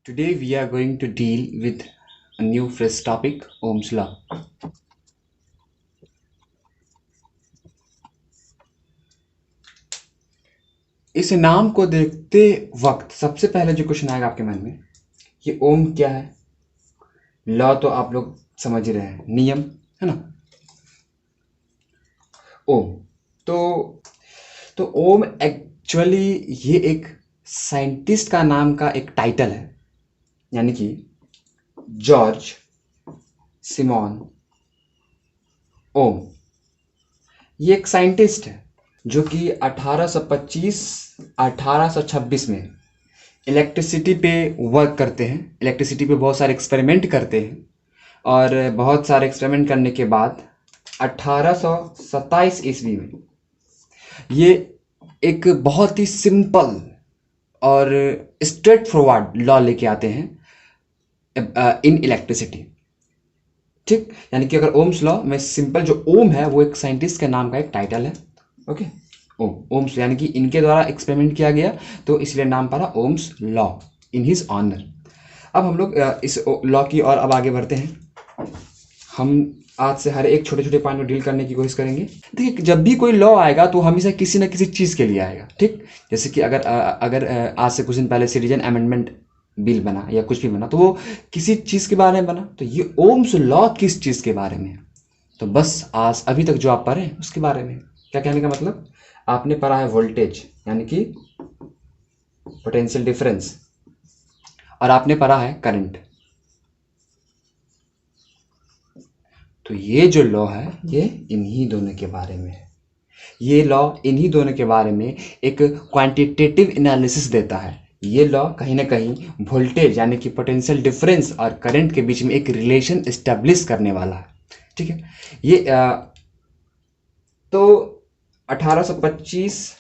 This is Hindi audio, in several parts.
Today we are going to deal with a new fresh topic, Ohm's law. इस नाम को देखते वक्त सबसे पहले जो क्वेश्चन आएगा आपके मन में, ये ओम क्या है? लॉ तो आप लोग समझ ही रहे हैं, नियम है ना। ओम तो ओम एक्चुअली ये एक साइंटिस्ट का नाम का एक टाइटल है, यानी कि जॉर्ज सिमोन ओम। ये एक साइंटिस्ट है जो कि 1826 में इलेक्ट्रिसिटी पे वर्क करते हैं, इलेक्ट्रिसिटी पे बहुत सारे एक्सपेरिमेंट करते हैं और बहुत सारे एक्सपेरिमेंट करने के बाद 1827 ईस्वी में ये एक बहुत ही सिंपल और स्ट्रेट फॉरवर्ड लॉ लेके आते हैं इन इलेक्ट्रिसिटी। ठीक, यानी कि अगर ओम्स लॉ में सिंपल जो ओम है वो एक साइंटिस्ट के नाम का एक टाइटल है। ओके, ओम्स यानी कि इनके द्वारा एक्सपेरिमेंट किया गया तो इसलिए नाम पड़ा Ohm's law in his honour. अब हम लोग इस लॉ की और अब आगे बढ़ते हैं। हम आज से हर एक छोटे छोटे पॉइंट में डील करने की कोशिश करेंगे। देखिए, जब भी कोई लॉ आएगा तो हमेशा किसी ना किसी चीज़ के लिए आएगा। ठीक, जैसे कि अगर आज से कुछ दिन पहले सिटीजन अमेंडमेंट बिल बना या कुछ भी बना तो वो किसी चीज़ के बारे में बना, तो ये ओम्स लॉ किस चीज़ के बारे में है? तो बस आज अभी तक जो आप पढ़े उसके बारे में। क्या कहने का मतलब, आपने पढ़ा है वोल्टेज यानी कि पोटेंशियल डिफरेंस, और आपने पढ़ा है करंट। तो ये जो लॉ है ये इन्हीं दोनों के बारे में है। ये लॉ इन्हीं दोनों के बारे में एक क्वांटिटेटिव एनालिसिस देता है। ये लॉ कहीं ना कहीं वोल्टेज यानी कि पोटेंशियल डिफरेंस और करंट के बीच में एक रिलेशन एस्टेब्लिश करने वाला है। ठीक है, ये तो 1825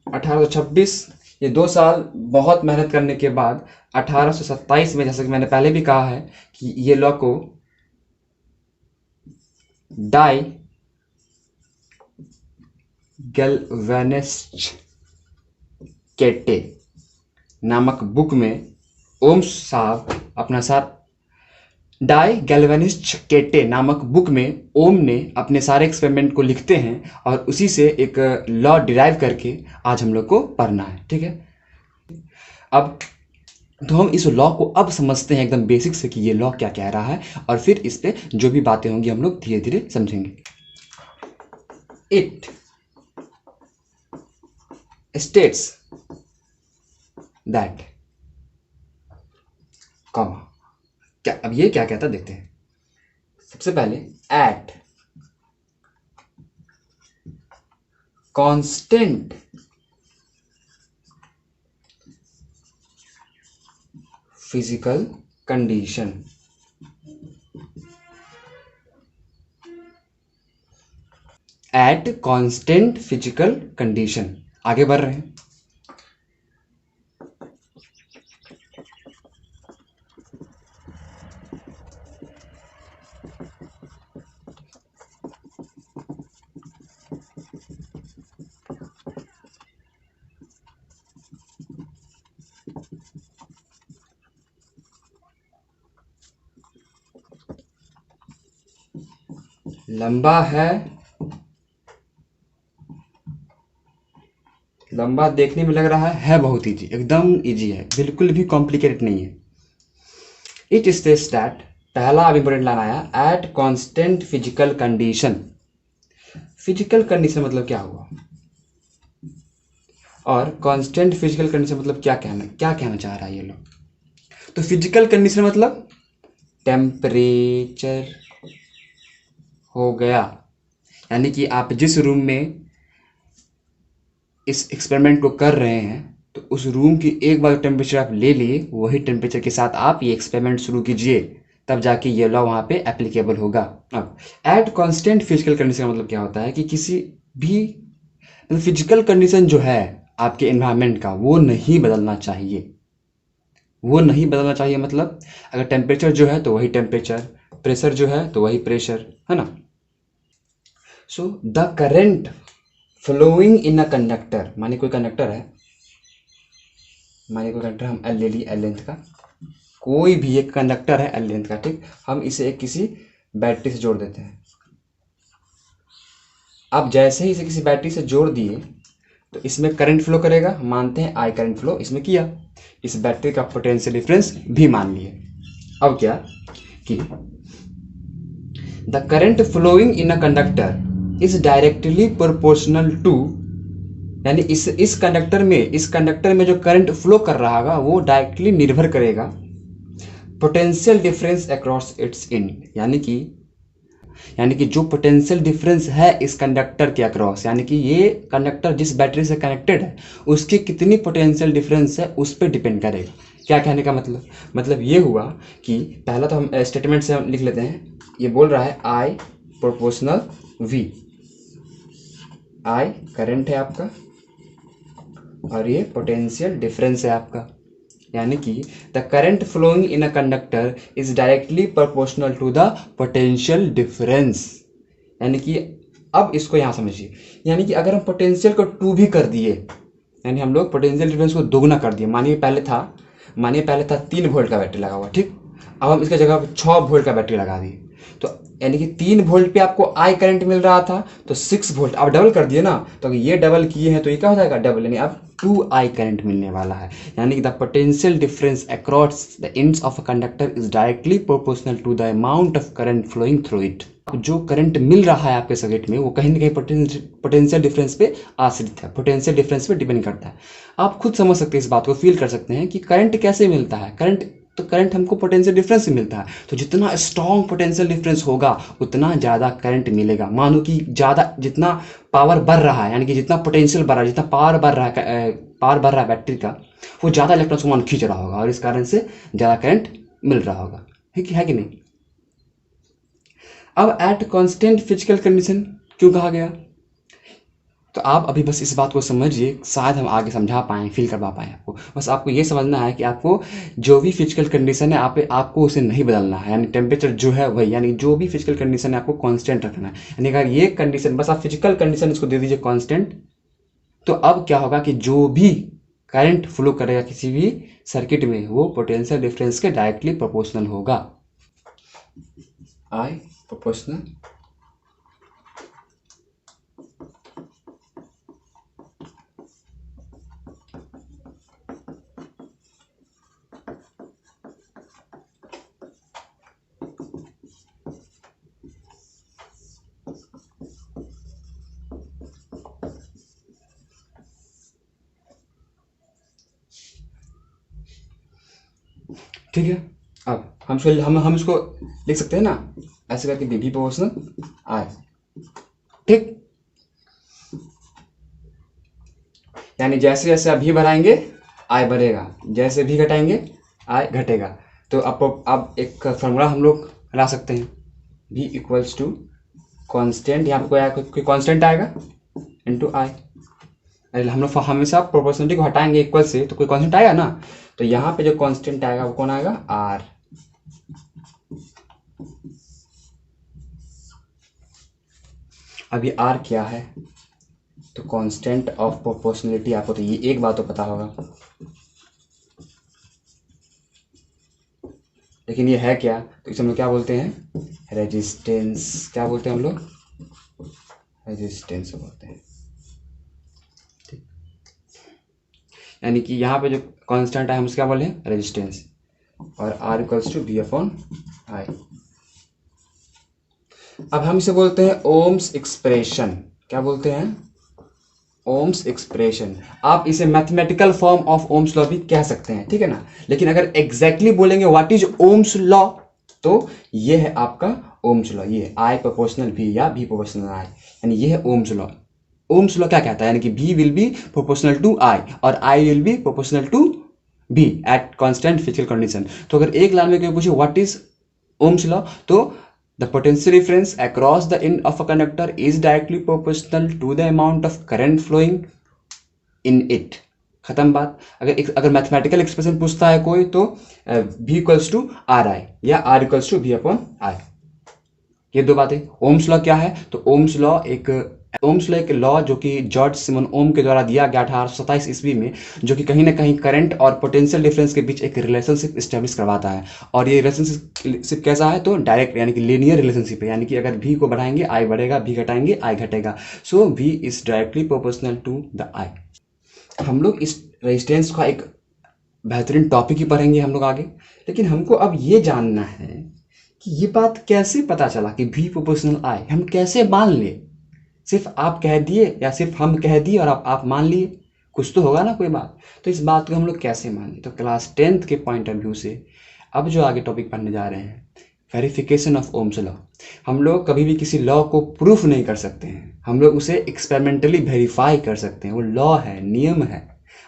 1826 ये 2 साल बहुत मेहनत करने के बाद 1827 में, जैसा कि मैंने पहले भी कहा है कि ये लॉ को डाई गैल्वेनिस्ट केटे नामक बुक में ओम्स साहब अपना सार डाई गैल्वेनिस्ट केटे नामक बुक में ओम ने अपने सारे एक्सपेरिमेंट को लिखते हैं और उसी से एक लॉ डिराइव करके आज हम लोग को पढ़ना है। ठीक है, अब तो हम इस लॉ को अब समझते हैं एकदम बेसिक से कि ये लॉ क्या कह रहा है, और फिर इस पे जो भी बातें होंगी हम लोग धीरे धीरे समझेंगे। इट स्टेट्स दैट कॉमा, क्या अब ये क्या कहता देखते हैं। सबसे पहले eight constant physical condition, eight constant physical condition. आगे बढ़ रहे हैं। लंबा है, लंबा देखने में लग रहा है बहुत इजी, एकदम इजी है, बिल्कुल भी कॉम्प्लिकेटेड नहीं है। इट स्टेट्स दैट, पहला अब इंपॉर्टेंट लाइन आया, eight constant physical condition. Physical condition मतलब क्या हुआ, और कांस्टेंट फिजिकल कंडीशन मतलब क्या कहना चाह रहा है ये लोग। तो फिजिकल कंडीशन मतलब टेम्परेचर हो गया, यानी कि आप जिस रूम में इस एक्सपेरिमेंट को कर रहे हैं तो उस रूम की एक बार टेम्परेचर आप ले लिए, वही टेम्परेचर के साथ आप ये एक्सपेरिमेंट शुरू कीजिए, तब जाके ये लॉ वहाँ पे एप्लीकेबल होगा। अब एट कांस्टेंट फिजिकल कंडीशन का मतलब क्या होता है कि किसी भी फिजिकल कंडीशन जो है आपके एनवायरनमेंट का वो नहीं बदलना चाहिए। वो नहीं बदलना चाहिए मतलब अगर टेम्परेचर जो है तो वही टेम्परेचर, प्रेशर जो है तो वही प्रेशर, है ना। So the current flowing in a conductor, माने कोई कंडक्टर है, मानिए कोई कंडक्टर हम एल ले लिए, एल लेंथ का, कोई भी एक कंडक्टर है एल लेंथ का, ठीक, हम इसे एक किसी बैटरी से जोड़ देते हैं। अब जैसे ही इसे किसी बैटरी से जोड़ दिए तो इसमें करंट फ्लो करेगा, मानते हैं आई करंट फ्लो इसमें किया, इस बैटरी का पोटेंशियल डिफरेंस भी मान लिए। अब क्या कि the current flowing in a conductor is directly proportional to, यानी इस कंडक्टर में जो करंट फ्लो कर रहा होगा वो डायरेक्टली निर्भर करेगा potential difference across its and, यानी कि जो पोटेंशियल डिफरेंस है इस कंडक्टर के अक्रॉस, यानी कि ये कंडक्टर जिस बैटरी से कनेक्टेड है उसकी कितनी पोटेंशियल डिफरेंस है उस पर डिपेंड करेगा। क्या कहने का मतलब ये हुआ कि पहला तो हम स्टेटमेंट से हम लिख लेते हैं, ये बोल रहा है I proportional V, I current है आपका और ये पोटेंशियल डिफरेंस है आपका, यानी कि the current flowing in a conductor is directly proportional to the potential difference. यानी कि अब इसको यहाँ समझिए, यानी कि अगर हम पोटेंशियल को 2 भी कर दिए, यानी हम लोग पोटेंशियल डिफरेंस को दोगुना कर दिए, मानिए पहले था 3 वोल्ट का बैटरी लगा हुआ, ठीक, अब हम इसका जगह 6 वोल्ट का बैटरी लगा दिए, तो यानी कि 3 वोल्ट पे आपको आई करंट मिल रहा था तो 6 वोल्ट, अब डबल कर दिए ना, तो अगर ये डबल किए हैं तो ये क्या हो जाएगा डबल, यानी अब 2 आई करंट मिलने वाला है। यानी कि the potential difference across the ends of a conductor is directly proportional to the amount of current flowing through it. जो करंट मिल रहा है आपके सर्किट में वो कहीं ना कहीं पोटेंशियल डिफरेंस पे आश्रित है, पोटेंशियल डिफरेंस पे डिपेंड करता है। आप खुद समझ सकते हैं, इस बात को फील कर सकते हैं कि करंट कैसे मिलता है, करंट हमको पोटेंशियल डिफरेंस से मिलता है, तो जितना स्ट्रॉन्ग पोटेंशियल डिफरेंस होगा उतना ज़्यादा करंट मिलेगा। मानो कि जितना पावर बढ़ रहा है, यानी कि जितना पोटेंशियल बढ़ रहा है, जितना पावर बढ़ रहा है बैटरी का, वो ज़्यादा इलेक्ट्रॉन को मान खींच रहा होगा और इस कारण से ज़्यादा करंट मिल रहा होगा, है कि नहीं। अब एट कांस्टेंट फिजिकल कंडीशन क्यों कहा गया, तो आप अभी बस इस बात को समझिए, शायद हम आगे समझा पाएँ, फील करवा पाएँ आपको। बस आपको ये समझना है कि आपको जो भी फिजिकल कंडीशन है आपको उसे नहीं बदलना है, यानी टेम्परेचर जो है वही, यानी जो भी फिजिकल कंडीशन है आपको कांस्टेंट रखना है। यानी अगर ये कंडीशन, बस आप फिजिकल कंडीशन इसको दे दीजिए कांस्टेंट, तो अब क्या होगा कि जो भी करंट फ्लो करेगा किसी भी सर्किट में वो पोटेंशियल डिफरेंस के डायरेक्टली प्रोपोर्शनल होगा, आई प्रोपोर्शनल। ठीक है, अब हम इसको लिख सकते हैं ना ऐसे करके, बी प्रोपोर्शनल आई, ठीक, यानी जैसे जैसे आप भी बढ़ाएंगे आई बढ़ेगा, जैसे भी घटाएंगे आई घटेगा। तो अब एक फॉर्मूला हम लोग ला सकते हैं, v इक्वल्स टू कॉन्स्टेंट, यहाँ पे कोई कॉन्स्टेंट आएगा इंटू आई, हम लोग हमेशा प्रोपोर्शनलिटी को हटाएंगे इक्वल से तो कोई कांस्टेंट आएगा ना, तो यहाँ पे जो कांस्टेंट आएगा वो कौन आएगा, आर। अब ये आर क्या है, तो कांस्टेंट ऑफ प्रोपोर्शनलिटी, आपको तो ये एक बात तो पता होगा, लेकिन ये है क्या, तो इसे हम लोग क्या बोलते हैं, रेजिस्टेंस। क्या बोलते हैं हम लोग, रेजिस्टेंस बोलते हैं, ठीक। यानी कि यहाँ पे जो कांस्टेंट है हम उसका क्या बोले, रेजिस्टेंस, और R equals to V upon I. अब हम इसे बोलते हैं ओम्स एक्सप्रेशन। क्या बोलते हैं, ओम्स एक्सप्रेशन। आप इसे mathematical form of Ohm's law भी कह सकते हैं, ठीक है ना, लेकिन अगर एग्जैक्टली बोलेंगे व्हाट इज ओम्स लॉ, तो ये है आपका ओम्स लॉ, ये आई प्रोपोर्शनल भी या भी प्रोपोर्शनल आई, यानी ये है ओम्स लॉ। ओम्स लॉ क्या कहता है, यानी कि भी will be proportional to I और I will be proportional to V at constant physical condition. तो अगर एक लाइन में कोई पूछे व्हाट इज ओम्स लॉ, तो the potential difference across the end of a conductor is directly proportional to the amount of current flowing in it। खत्म बात। अगर मैथमेटिकल एक्सप्रेशन पूछता है कोई तो v equals to R I या r equals to v upon I, ये दो बातें। ओम्स लॉ क्या है, तो ओम्स लॉ एक ओम्स लॉ एक लॉ जो कि जॉर्ज सिमन ओम के द्वारा दिया गया 1827 ईस्वी में, जो कि कहीं ना कहीं करंट और पोटेंशियल डिफरेंस के बीच एक रिलेशनशिप स्टैब्लिश करवाता है। और ये रिलेशनशिप कैसा है, तो डायरेक्ट यानी कि लीनियर रिलेशनशिप है, यानी कि अगर v को बढ़ाएंगे आई बढ़ेगा, v घटाएंगे आई घटेगा। So v is directly proportional to the I. हम लोग इस रेजिस्टेंस का एक बेहतरीन टॉपिक ही पढ़ेंगे हम लोग आगे, लेकिन हमको अब ये जानना है कि ये बात कैसे पता चला कि v प्रोपोर्शनल आई, हम कैसे मान लिए? सिर्फ आप कह दिए या सिर्फ हम कह दिए और आप मान लिए? कुछ तो होगा ना कोई बात। तो इस बात को हम लोग कैसे मान लिए? तो क्लास 10th के पॉइंट ऑफ व्यू से अब जो आगे टॉपिक पढ़ने जा रहे हैं, वेरिफिकेशन ऑफ ओम्स लॉ। हम लोग कभी भी किसी लॉ को प्रूफ नहीं कर सकते हैं, हम लोग उसे एक्सपेरिमेंटली वेरीफाई कर सकते हैं। वो लॉ है, नियम है,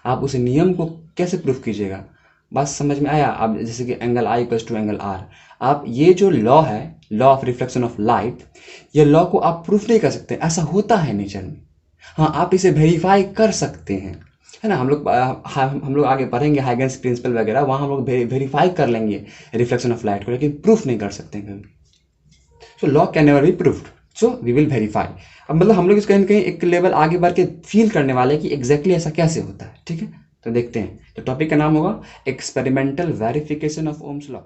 आप उस नियम को कैसे प्रूफ कीजिएगा? बात समझ में आया? आप जैसे कि angle I equals to angle R, आप ये जो लॉ है, law of reflection of light, ये लॉ को आप प्रूफ नहीं कर सकते, ऐसा होता है नेचर में। हाँ, आप इसे वेरीफाई कर सकते हैं, है ना। हम लोग आगे पढ़ेंगे हाइगेंस प्रिंसिपल वगैरह, वहाँ हम लोग वेरीफाई कर लेंगे रिफ्लेक्शन ऑफ लाइट को, लेकिन प्रूफ नहीं कर सकते हैं कभी। So law can never be proofed, so we will verify. अब मतलब हम लोग इसको कहीं ना कहीं एक लेवल आगे बढ़ के फील करने वाले हैं कि एग्जैक्टली ऐसा कैसे होता है, ठीक है। तो देखते हैं, तो टॉपिक का नाम होगा experimental verification of Ohm's law.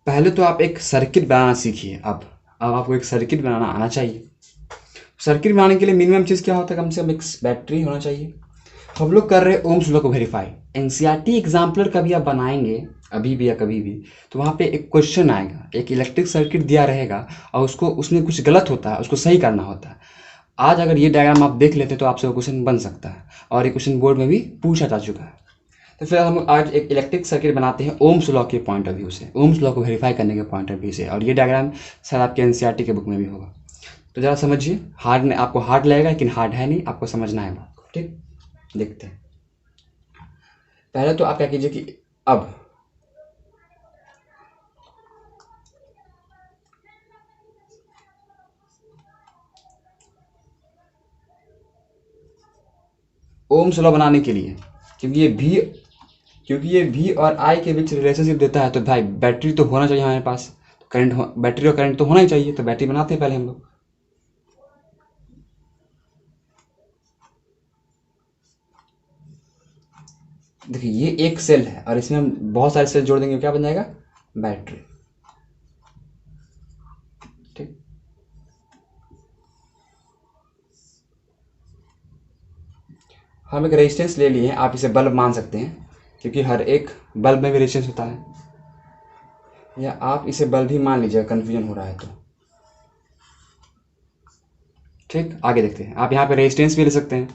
पहले तो आप एक सर्किट बनाना सीखिए। अब आपको एक सर्किट बनाना आना चाहिए। सर्किट बनाने के लिए मिनिमम चीज़ क्या होता है? कम से कम एक बैटरी होना चाहिए। हम लोग कर रहे हैं ओम्स लॉ को वेरीफाई। एनसीईआरटी एग्जाम्पलर कभी आप बनाएंगे, अभी भी या कभी भी, तो वहाँ पे एक क्वेश्चन आएगा, एक इलेक्ट्रिक सर्किट दिया रहेगा और उसको उसमें कुछ गलत होता है, उसको सही करना होता है। आज अगर ये डायग्राम आप देख लेते तो आपसे वो क्वेश्चन बन सकता है, और ये क्वेश्चन बोर्ड में भी पूछा जा चुका है। तो फिर हम आज एक इलेक्ट्रिक सर्किट बनाते हैं ओम्स लॉ के पॉइंट ऑफ व्यू से, ओम्स लॉ को वेरीफाई करने के पॉइंट ऑफ व्यू से। और ये डायग्राम शायद आपके एनसीईआरटी के बुक में भी होगा। तो ज़रा समझिए, हार्ड आपको हार्ड लगेगा, लेकिन हार्ड है नहीं, आपको समझना है बात को, ठीक। देखते हैं। पहले तो आप क्या कीजिए कि अब ओम्स लॉ बनाने के लिए, क्योंकि ये V और I के बीच रिलेशनशिप देता है, तो भाई बैटरी तो होना चाहिए हमारे पास, तो बैटरी और करंट तो होना ही चाहिए। तो बैटरी बनाते हैं पहले हम लोग। देखिए, ये एक सेल है और इसमें हम बहुत सारे सेल जोड़ देंगे, क्या बन जाएगा? बैटरी, ठीक। हम एक रेजिस्टेंस ले लिए हैं, आप इसे बल्ब मान सकते हैं, क्योंकि हर एक बल्ब में भी रेजिस्टेंस होता है, या आप इसे बल्ब ही मान लीजिएगा, कन्फ्यूजन हो रहा है तो, ठीक। आगे देखते हैं, आप यहाँ पे रेजिस्टेंस भी ले सकते हैं।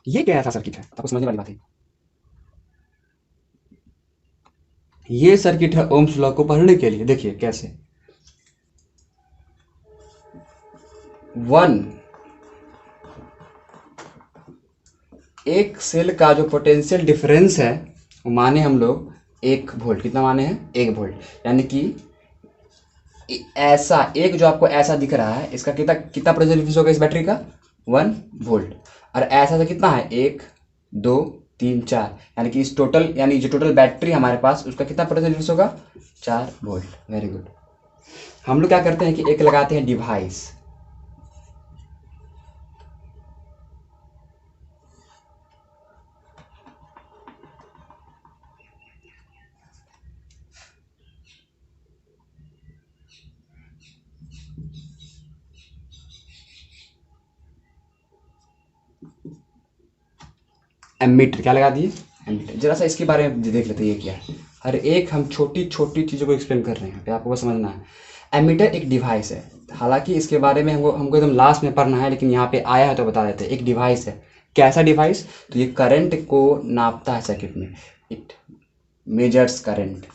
ये क्या ऐसा सर्किट है, आपको समझने वाली बात है। ये सर्किट है ओम्स लॉ को पढ़ने के लिए। देखिए कैसे, वन, एक सेल का जो पोटेंशियल डिफरेंस है वो माने हम लोग 1 वोल्ट। कितना माने हैं? 1 वोल्ट। यानी कि ऐसा एक जो आपको ऐसा दिख रहा है, इसका कितना कितना पोटेंशियल डिफरेंस होगा इस बैटरी का? 1 वोल्ट। और ऐसा से कितना है? 1 2 3 4, यानी कि इस टोटल, यानी जो टोटल बैटरी हमारे पास, उसका कितना पोटेंशियल डिफरेंस होगा? 4 वोल्ट। Very good. हम लोग क्या करते हैं कि एक लगाते हैं डिवाइस, एमीटर। क्या लगा दिए? एमीटर। जरा सा इसके बारे में देख लेते हैं, ये क्या है। हर एक हम छोटी छोटी चीज़ों को एक्सप्लेन कर रहे हैं, आपको बस समझना है। एमीटर एक डिवाइस है, हालांकि इसके बारे में हमको एकदम लास्ट में पढ़ना है, लेकिन यहाँ पे आया है तो बता देते हैं। एक डिवाइस है, कैसा डिवाइस? तो ये करंट को नापता है सर्किट में, इट मेजर्स करंट।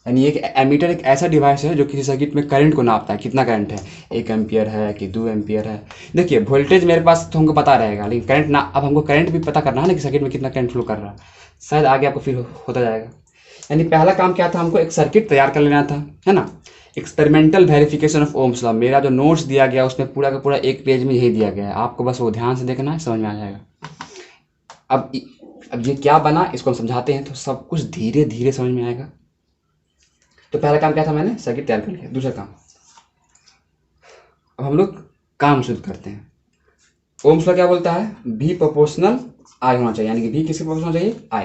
यानी एक एमीटर एक ऐसा डिवाइस है जो किसी सर्किट में करंट को नापता है, कितना करंट है, 1 एम्पियर है कि 2 एम्पियर है। देखिए वोल्टेज मेरे पास तो हमको पता रहेगा, लेकिन करंट ना, अब हमको करंट भी पता करना है ना कि सर्किट में कितना करंट फ्लो कर रहा है। शायद आगे आपको फिर होता जाएगा। यानी पहला काम क्या था, हमको एक सर्किट तैयार कर लेना था, है ना। Experimental verification of Ohm's law, मेरा जो नोट्स दिया गया उसमें पूरा का पूरा एक पेज में यही दिया गया है, आपको बस वो ध्यान से देखना है, समझ में आ जाएगा। अब अब ये क्या बना इसको हम समझाते हैं तो सब कुछ धीरे धीरे समझ में आएगा। तो पहला काम क्या था, मैंने सर्किट तैयार कर लिया। दूसरा काम, अब हम लोग काम शुरू करते हैं। ओम्स लॉ क्या बोलता है, V प्रोपोर्शनल I होना चाहिए, यानी कि V किसके प्रोपोर्शनल चाहिए, I।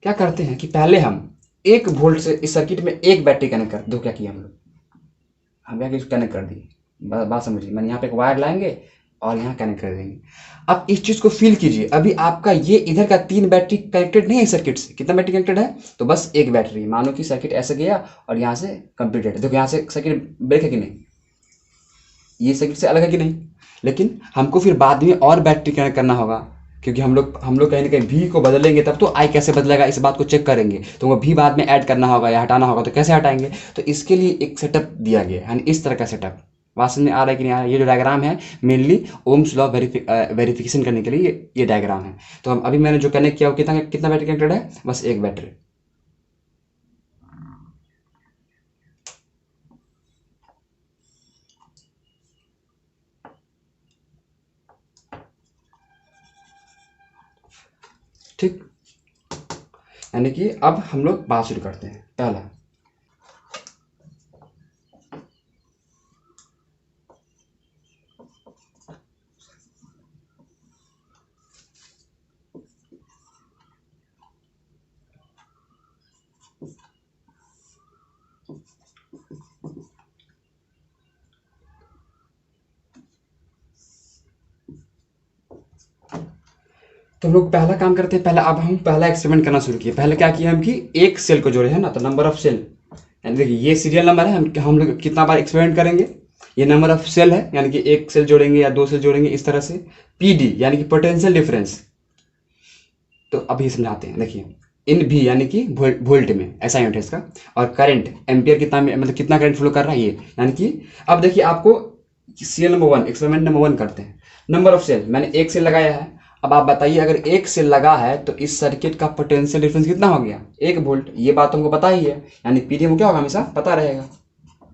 क्या करते हैं कि पहले हम 1 वोल्ट से इस सर्किट में एक बैटरी कनेक्ट कर दो। क्या किया हम क्या कनेक्ट कर दिए, बात समझिए। मैंने यहाँ पे एक वायर लाएंगे और यहाँ कनेक्ट कर देंगे। अब इस चीज़ को फील कीजिए, अभी आपका ये इधर का 3 बैटरी कनेक्टेड नहीं है सर्किट से। कितना बैटरी कनेक्टेड है, तो बस एक बैटरी। मानो कि सर्किट ऐसे गया और यहाँ से कंप्लीटेड। देखो यहाँ से सर्किट ब्रेक है कि नहीं, ये सर्किट से अलग है कि नहीं। लेकिन हमको फिर बाद में और बैटरी कनेक्ट करना होगा, क्योंकि हम लोग कहीं ना कहीं V को बदलेंगे तब तो I कैसे बदलेगा, इस बात को चेक करेंगे। तो वो V बाद में ऐड करना होगा या हटाना होगा, तो कैसे हटाएंगे। तो इसके लिए एक सेटअप दिया गया है, यानी इस तरह का सेटअप। बात समझ में आ रहा है कि नहीं आ रहा है। ये जो डायग्राम है मेनली ओम्स लॉ वेरिफिकेशन करने के लिए ये डायग्राम है। तो हम अभी मैंने जो कनेक्ट किया वो कितना कितना बैटरी कनेक्टेड है, बस एक बैटरी। ठीक, यानी कि अब हम लोग बात शुरू करते हैं। पहला, तो हम लोग पहला काम करते हैं। पहला अब हम पहला एक्सपेरिमेंट करना शुरू किए। पहले क्या किया हम कि एक सेल को जोड़े, है ना, तो नंबर ऑफ सेल, यानी देखिए ये सीरियल नंबर है, हम लोग कितना बार एक्सपेरिमेंट करेंगे, ये नंबर ऑफ सेल है, यानी कि एक सेल जोड़ेंगे या 2 सेल जोड़ेंगे इस तरह से। PD यानी कि पोटेंशियल डिफरेंस। तो अभी समझाते हैं। देखिए इन V यानी कि वोल्ट में, ऐसा यूनिट है इसका। और करंट एम्पियर कितना, मतलब कितना करंट फ्लो कर रहा है ये, यानी कि अब देखिए आपको सीरियल नंबर 1, एक्सपेरिमेंट नंबर 1 करते हैं। नंबर ऑफ सेल, मैंने एक सेल लगाया है। अब आप बताइए अगर एक सेल लगा है तो इस सर्किट का पोटेंशियल डिफरेंस कितना हो गया, 1 वोल्ट। ये बात हमको पता ही है, यानी PD को क्या होगा, हमेशा पता रहेगा,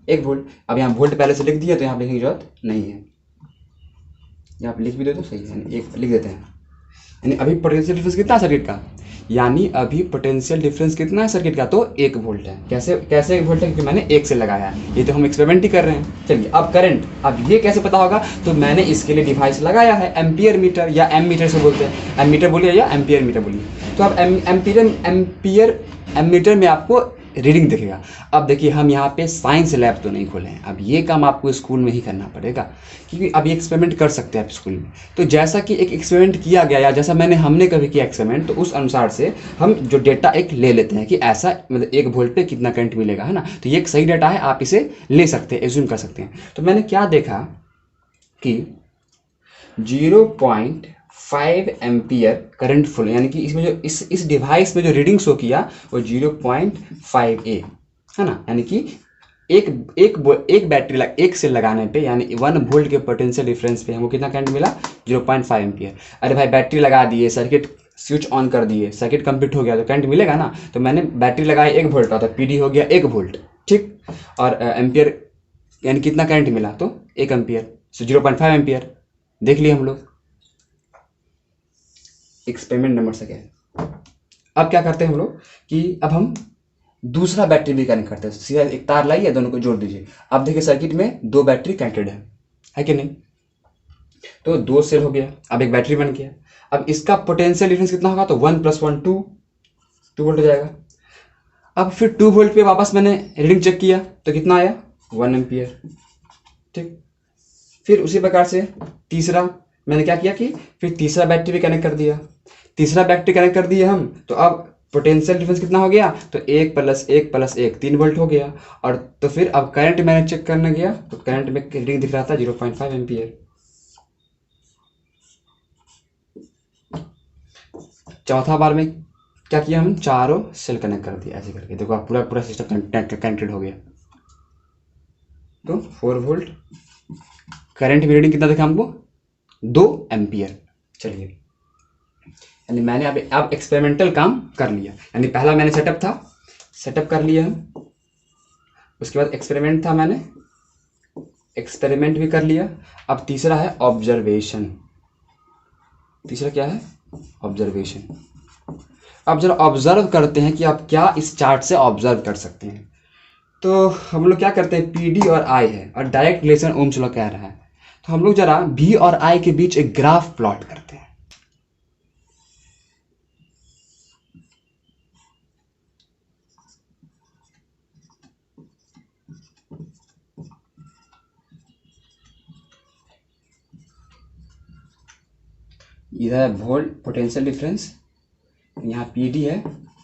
1 वोल्ट। अब यहाँ वोल्ट पहले से लिख दिया तो यहाँ लिखने की जरूरत नहीं है, यहाँ आप लिख भी दे तो सही है, एक लिख देते हैं। यानी अभी पोटेंशियल डिफरेंस कितना है सर्किट का, यानी अभी पोटेंशियल डिफरेंस कितना है सर्किट का, तो 1 वोल्ट है। कैसे कैसे 1 वोल्ट है, क्योंकि मैंने एक से लगाया है, ये तो हम एक्सपेरिमेंट ही कर रहे हैं। चलिए अब करंट, अब ये कैसे पता होगा, तो मैंने इसके लिए डिवाइस लगाया है, एम्पियर मीटर या एम मीटर से बोलते हैं। एम मीटर बोलिए या एम्पियर मीटर बोलिए। तो अब एम मीटर में आपको रीडिंग दिखेगा। अब देखिए हम यहाँ पे साइंस लैब तो नहीं खोले हैं, अब ये काम आपको स्कूल में ही करना पड़ेगा, क्योंकि अब ये एक्सपेरिमेंट कर सकते हैं आप स्कूल में। तो जैसा कि एक एक्सपेरिमेंट किया गया या जैसा हमने कभी किया एक्सपेरिमेंट, तो उस अनुसार से हम जो डेटा एक ले लेते हैं कि ऐसा मतलब 1 वोल्ट पे कितना करंट मिलेगा, है ना। तो ये एक सही डेटा है, आप इसे ले सकते हैं, एज्यूम कर सकते हैं। तो मैंने क्या देखा कि 0.5 एम्पियर करंट फ्लो, यानी कि इसमें जो इस डिवाइस में जो रीडिंग शो किया वो 0.5 A है ना। यानी कि एक बैटरी एक सेल लगाने पे, यानी 1 वोल्ट के पोटेंशियल डिफरेंस पे हमको कितना करंट मिला, 0.5 एम्पियर। अरे भाई बैटरी लगा दिए, सर्किट स्विच ऑन कर दिए, सर्किट कंप्लीट हो गया तो करंट मिलेगा ना। तो मैंने बैटरी लगाई 1 वोल्ट का, तो PD हो गया 1 वोल्ट, ठीक। और एम्पियर यानी कितना करंट मिला, तो 1 एम्पियर, सो 0.5 एम्पियर। देख लिए हम लोग एक्सपेरिमेंट नंबर सेकेंड। अब क्या करते हैं हम लोग कि अब हम दूसरा बैटरी भी कनेक्ट करते हैं। सीधा एक तार लाइए, दोनों को जोड़ दीजिए। अब देखिए सर्किट में 2 बैटरी कनेक्टेड है कि नहीं। तो 2 सेल हो गया, अब एक बैटरी बन गया। अब इसका पोटेंशियल डिफरेंस कितना होगा, तो 1 + 1 2 वोल्ट हो जाएगा। अब फिर 2 वोल्ट पे वापस मैंने रीडिंग चेक किया तो कितना आया, 1 एम्पियर, ठीक। फिर उसी प्रकार से तीसरा मैंने क्या किया कि फिर तीसरा बैटरी भी कनेक्ट कर दिया। तीसरा बैटरी कनेक्ट कर दिए हम, तो अब पोटेंशियल डिफरेंस कितना हो गया, तो 1 + 1 + 1 3 वोल्ट हो गया। और तो फिर अब करंट मैंने चेक करने गया तो करंट में रीडिंग दिख रहा था 0.5 एम्पियर। चौथा बार में क्या किया हम, चारों सेल कनेक्ट कर दिया ऐसे करके। देखो आप पूरा पूरा सिस्टम कनेक्टेड हो गया। तो 4 वोल्ट करंट रीडिंग कितना देखा हमको, 2 एम्पियर। चलिए, यानी मैंने अब एक्सपेरिमेंटल काम कर लिया। यानी पहला मैंने सेटअप कर लिया हम, उसके बाद एक्सपेरिमेंट था, मैंने एक्सपेरिमेंट भी कर लिया। अब तीसरा है ऑब्जर्वेशन। तीसरा क्या है, ऑब्जर्वेशन। अब जरा ऑब्जर्व करते हैं कि आप क्या इस चार्ट से ऑब्जर्व कर सकते हैं। तो हम लोग क्या करते हैं, पी डी और आई है और डायरेक्ट रिलेशन ओम्स लॉ कह रहा है, तो हम लोग जरा भी और आई के बीच एक ग्राफ प्लॉट करते हैं। इधर है वोल्ट पोटेंशियल डिफरेंस, यहाँ पी डी है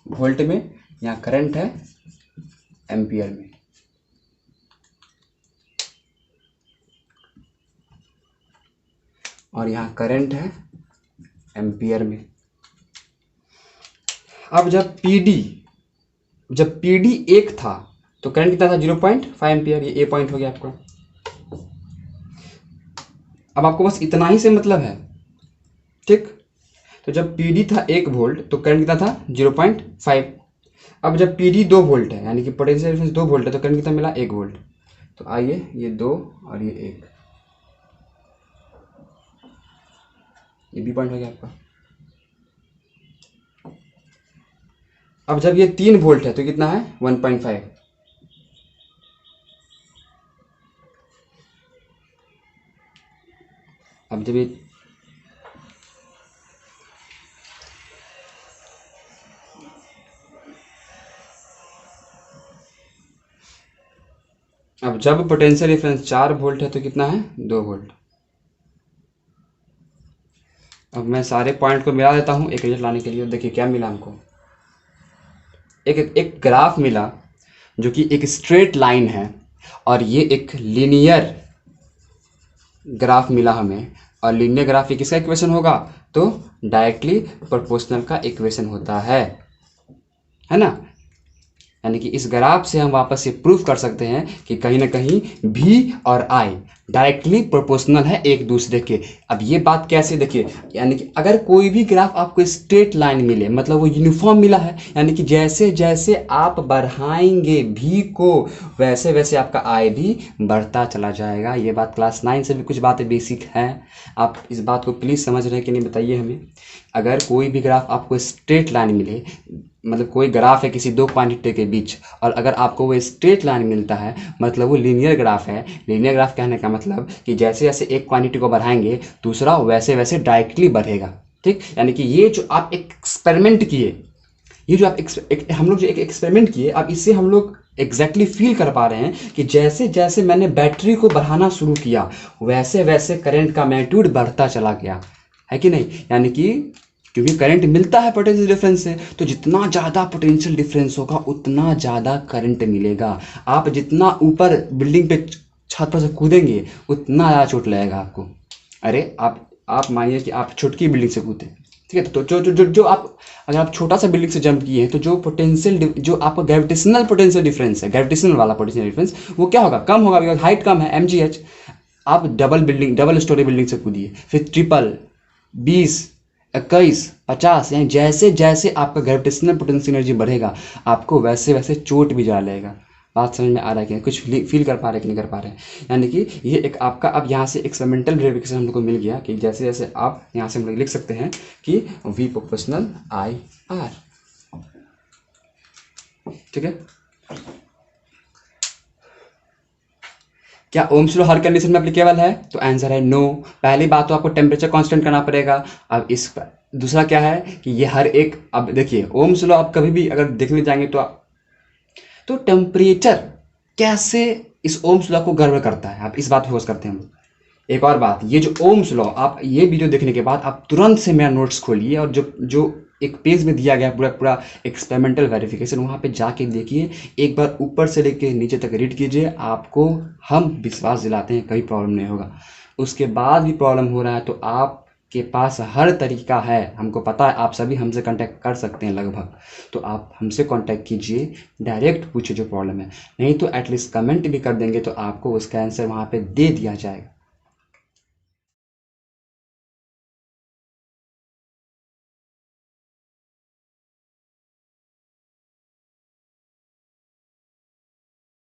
वोल्ट में, यहाँ करंट है एम्पियर में। और यहाँ करंट है एम्पियर में। अब जब पी डी 1 था तो करंट कितना था, 0.5 एम्पियर। ये ए पॉइंट हो गया आपका। अब आपको बस इतना ही से मतलब है, ठीक। तो जब पी डी था 1 वोल्ट तो करंट कितना था, 0.5। अब जब पी डी 2 वोल्ट है, यानी कि पोटेंशियल डिफरेंस 2 वोल्ट है, तो करंट कितना मिला, 1 वोल्ट। तो आइए, ये 2 और ये 1, ये बी पॉइंट हो गया आपका। अब जब ये 3 वोल्ट है तो कितना है, 1.5। अब जब ये अब जब पोटेंशियल डिफरेंस 4 वोल्ट है तो कितना है, 2 वोल्ट। अब मैं सारे पॉइंट को मिला देता हूँ एक रिजल्ट लाने के लिए। देखिए क्या मिला हमको, एक ग्राफ मिला जो कि एक स्ट्रेट लाइन है, और ये एक लीनियर ग्राफ मिला हमें। और लीनियर ग्राफ ये किसका इक्वेशन होगा, तो डायरेक्टली प्रोपोर्शनल का इक्वेशन होता है ना। यानी कि इस ग्राफ से हम वापस ये प्रूफ कर सकते हैं कि कहीं ना कहीं भी और आई डायरेक्टली प्रोपोर्शनल है एक दूसरे के। अब ये बात कैसे, देखिए, यानी कि अगर कोई भी ग्राफ आपको स्ट्रेट लाइन मिले, मतलब वो यूनिफॉर्म मिला है, यानी कि जैसे जैसे आप बढ़ाएंगे भी को, वैसे वैसे आपका आई भी बढ़ता चला जाएगा। ये बात क्लास 9 से भी कुछ बातें बेसिक हैं, आप इस बात को प्लीज़ समझ रहे हैं कि नहीं, बताइए हमें। अगर कोई भी ग्राफ आपको स्ट्रेट लाइन मिले, मतलब कोई ग्राफ है किसी दो क्वांटिटी के बीच, और अगर आपको वो स्ट्रेट लाइन मिलता है, मतलब वो लीनियर ग्राफ है। लीनियर ग्राफ कहने का मतलब कि जैसे जैसे एक क्वांटिटी को बढ़ाएंगे दूसरा वैसे वैसे डायरेक्टली बढ़ेगा, ठीक। यानी कि ये जो आप एक्सपेरिमेंट किए, ये जो आप हम लोग जो एक एक्सपेरिमेंट किए, अब इससे हम लोग एग्जैक्टली फील कर पा रहे हैं कि जैसे जैसे मैंने बैटरी को बढ़ाना शुरू किया वैसे वैसे करंट का मैग्नीट्यूड बढ़ता चला गया, है कि नहीं। यानी कि क्योंकि करंट मिलता है पोटेंशियल डिफरेंस से, तो जितना ज़्यादा पोटेंशियल डिफरेंस होगा उतना ज़्यादा करंट मिलेगा। आप जितना ऊपर बिल्डिंग पे छत पर से कूदेंगे उतना ज़्यादा चोट लगेगा आपको। अरे आप मानिए कि आप छोटी बिल्डिंग से कूदे, ठीक है, तो जो आप, अगर आप छोटा सा बिल्डिंग से जंप किए हैं तो जो पोटेंशियल, जो आपका ग्रेविटेशनल पोटेंशियल डिफरेंस है, ग्रेविटेशनल वाला पोटेंशियल डिफरेंस, वो क्या होगा, कम होगा, बिकॉज हाइट कम है, mgh। आप डबल स्टोरी बिल्डिंग से कूदिए, फिर ट्रिपल, 20, 21, 50, यानी जैसे जैसे आपका ग्रेविटेशनल पोटेंशियल एनर्जी बढ़ेगा आपको वैसे वैसे चोट भी जा लेगा। बात समझ में आ रहा है कि कुछ फील कर पा रहे कि नहीं कर पा रहे हैं। यानी कि ये एक आपका, अब यहाँ से एक्सपेरिमेंटल वेरिफिकेशन हम लोग को मिल गया कि जैसे जैसे आप यहाँ से हम लोग लिख सकते हैं कि V प्रोपोर्शनल I R, ठीक है। क्या ओम्स लॉ हर कंडीशन में एप्लीकेबल है, तो आंसर है नो। पहली बात तो आपको टेम्परेचर कांस्टेंट करना पड़ेगा। अब इस दूसरा क्या है कि ये हर एक, अब देखिए ओम्स लॉ आप कभी भी अगर देखने जाएंगे तो टेम्परेचर कैसे इस ओम्स लॉ को गड़बड़ करता है, आप इस बात पर फोकस करते हैं हम। एक और बात, ये जो ओम्स लॉ, आप ये वीडियो देखने के बाद आप तुरंत से मेरा नोट्स खोलिए और जो एक पेज में दिया गया पूरा पूरा एक्सपेरिमेंटल वेरिफिकेशन, वहाँ पे जाके देखिए, एक बार ऊपर से लेके नीचे तक रीड कीजिए। आपको हम विश्वास दिलाते हैं कभी प्रॉब्लम नहीं होगा। उसके बाद भी प्रॉब्लम हो रहा है तो आप के पास हर तरीका है, हमको पता है, आप सभी हमसे कांटेक्ट कर सकते हैं लगभग, तो आप हमसे कांटेक्ट कीजिए, डायरेक्ट पूछिए जो प्रॉब्लम है, नहीं तो एटलीस्ट कमेंट भी कर देंगे तो आपको उसका आंसर वहाँ पे दे दिया जाएगा।